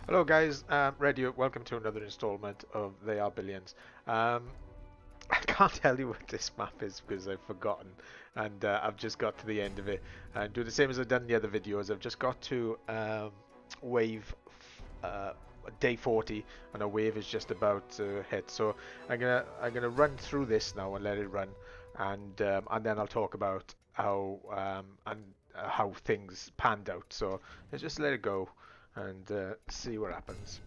Hello guys, Radio, welcome to another installment of They Are Billions. Um, I can't tell you what this map is because I've forgotten and I've just got to the end of it and do the same as I've done in the other videos. I've just got to wave uh, day 40 and a wave is just about to hit. So I'm gonna run through this now and let it run and then I'll talk about how things panned out. So let's just let it go and see what happens.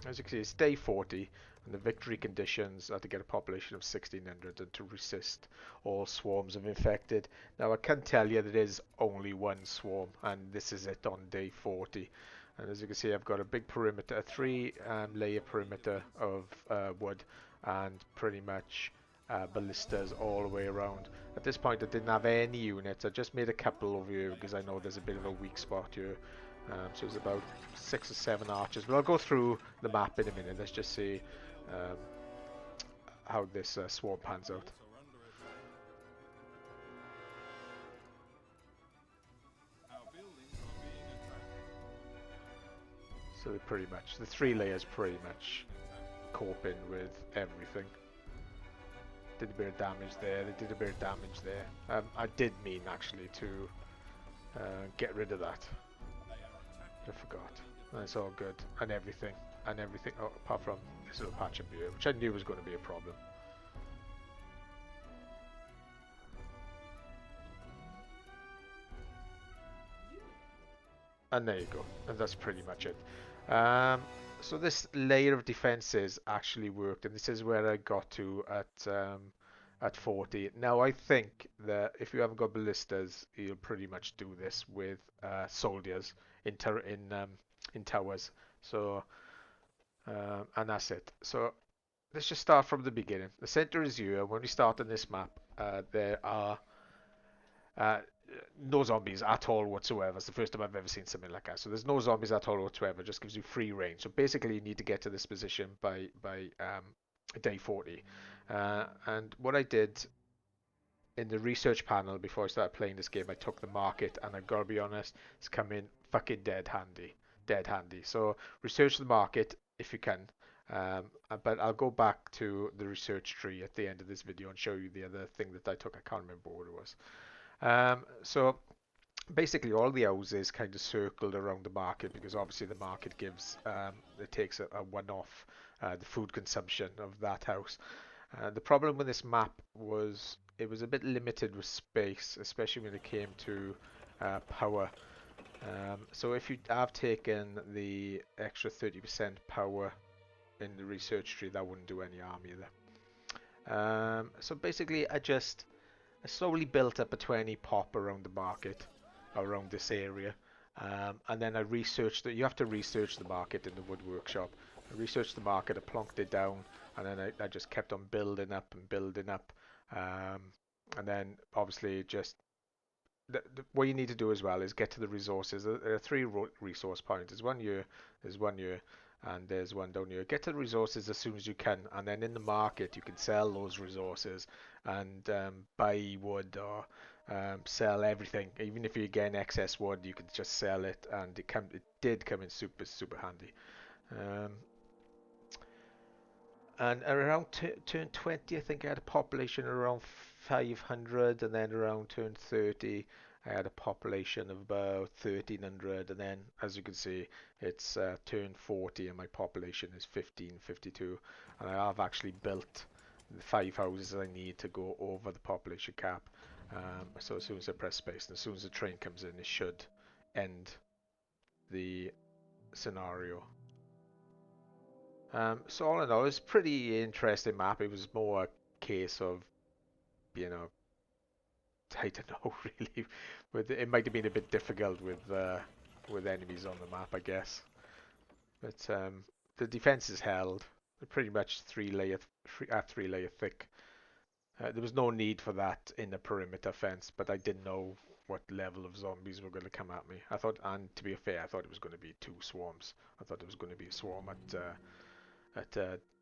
As you can see, it's day 40, and the victory conditions are to get a population of 1600 and to resist all swarms of infected. Now, I can tell you there is only one swarm, and this is it on day 40. And as you can see, I've got a big perimeter, a three layer perimeter of wood, and pretty much ballistas all the way around. At this point, I didn't have any units. I just made a couple over here because I know there's a bit of a weak spot here. So it's about 6 or 7 archers. But I'll go through the map in a minute. Let's just see um, how this swarm pans out. So pretty much, the three layers pretty much coping with everything. Did a bit of damage there, they did a bit of damage there. I did mean actually to get rid of that. I forgot. That's all good. And everything, oh, apart from this little patch of here, which I knew was going to be a problem. And there you go. And that's pretty much it. So this layer of defenses actually worked, and this is where I got to at 40. Now I think that if you haven't got ballistas, you'll pretty much do this with soldiers in towers. So and that's it. So let's just start from the beginning. The center is here. When we start on this map, there are uh, no zombies at all whatsoever. It's the first time I've ever seen something like that. So there's no zombies at all whatsoever. It just gives you free range. So basically, you need to get to this position by day 40. And what I did in the research panel before I started playing this game, I took the market, and I've got to be honest, it's come in fucking dead handy, dead handy. So research the market if you can. But I'll go back to the research tree at the end of this video and show you the other thing that I took. I can't remember what it was. So basically all the houses kind of circled around the market because obviously the market gives it takes a one-off the food consumption of that house. The problem with this map was it was a bit limited with space, especially when it came to power. So if you have taken the extra 30% power in the research tree, that wouldn't do any harm either. So basically I slowly built up a 20 pop around the market, around this area. And then I researched it. You have to research the market in the wood workshop. I researched the market, I plonked it down, and then I just kept on building up and building up. Um, and then obviously just what you need to do as well is get to the resources. There are three resource points. There's one here, and there's one down here. Get to the resources as soon as you can, and then in the market you can sell those resources and buy wood or sell everything. Even if you get excess wood, you can just sell it, and it did come in super handy. Um, and around turn 20, I think I had a population around 500, and then around turn 30, I had a population of about 1300, and then as you can see, it's turn 40, and my population is 1552, and I have actually built the 5 houses I need to go over the population cap. So as soon as I press space, and as soon as the train comes in, it should end the scenario. So all in all, it's a pretty interesting map. It was more a case of, you know, I don't know really. It might have been a bit difficult with enemies on the map, I guess. But the defense is held. They're pretty much three layer thick. There was no need for that in the perimeter fence, but I didn't know what level of zombies were going to come at me. I thought, and to be fair, I thought it was going to be two swarms. I thought it was going to be a swarm at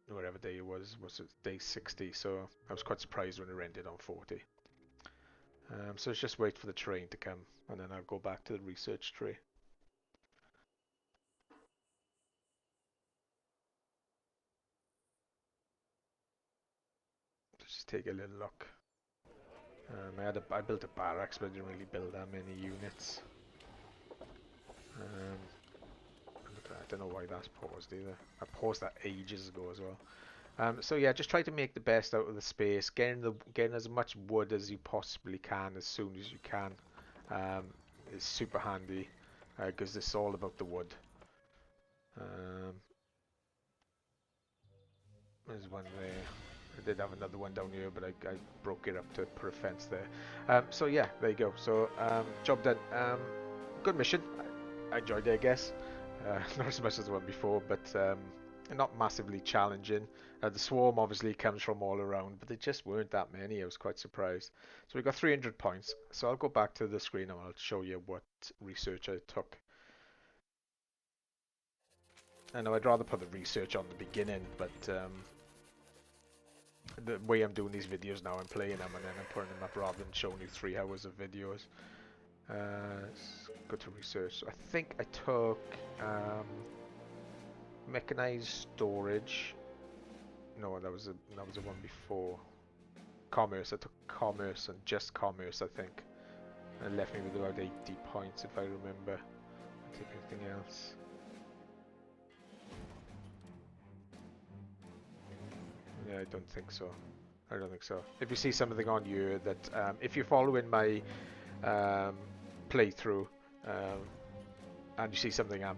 whatever day it was it day 60, so I was quite surprised when it ended on 40. So let's just wait for the train to come, and then I'll go back to the research tree. just take a little look. I built a barracks, but I didn't really build that many units. I don't know why that's paused either. I paused that ages ago as well. So yeah, just try to make the best out of the space, getting as much wood as you possibly can as soon as you can. Is super handy because it's all about the wood. Um, there's one there. I did have another one down here, but I broke it up to put a fence there. So yeah, there you go. So job done. Good mission. I enjoyed it, I guess. Not as much as the one before, but not massively challenging. The swarm obviously comes from all around, but there just weren't that many. I was quite surprised. So we got 300 points. So I'll go back to the screen and I'll show you what research I took. I know I'd rather put the research on the beginning, but the way I'm doing these videos now, I'm playing them and then I'm putting them up rather than showing you 3 hours of videos. Let's go to research. So I think I took mechanized storage. No, that was a one before. Commerce. I took commerce and just commerce, I think. And it left me with about 80 points if I remember. I take anything else. Yeah, I don't think so. I don't think so. If you see something on here that, if you're following my playthrough, and you see something I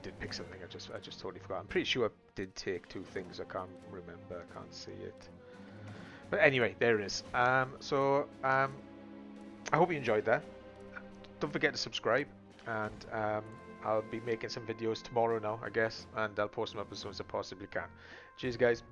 did pick something. I just totally forgot. I'm pretty sure I did take 2 things. I can't remember. I can't see it. But anyway, there it is. I hope you enjoyed that. Don't forget to subscribe, and I'll be making some videos tomorrow now, I guess, and I'll post them up as soon as I possibly can. Cheers, guys.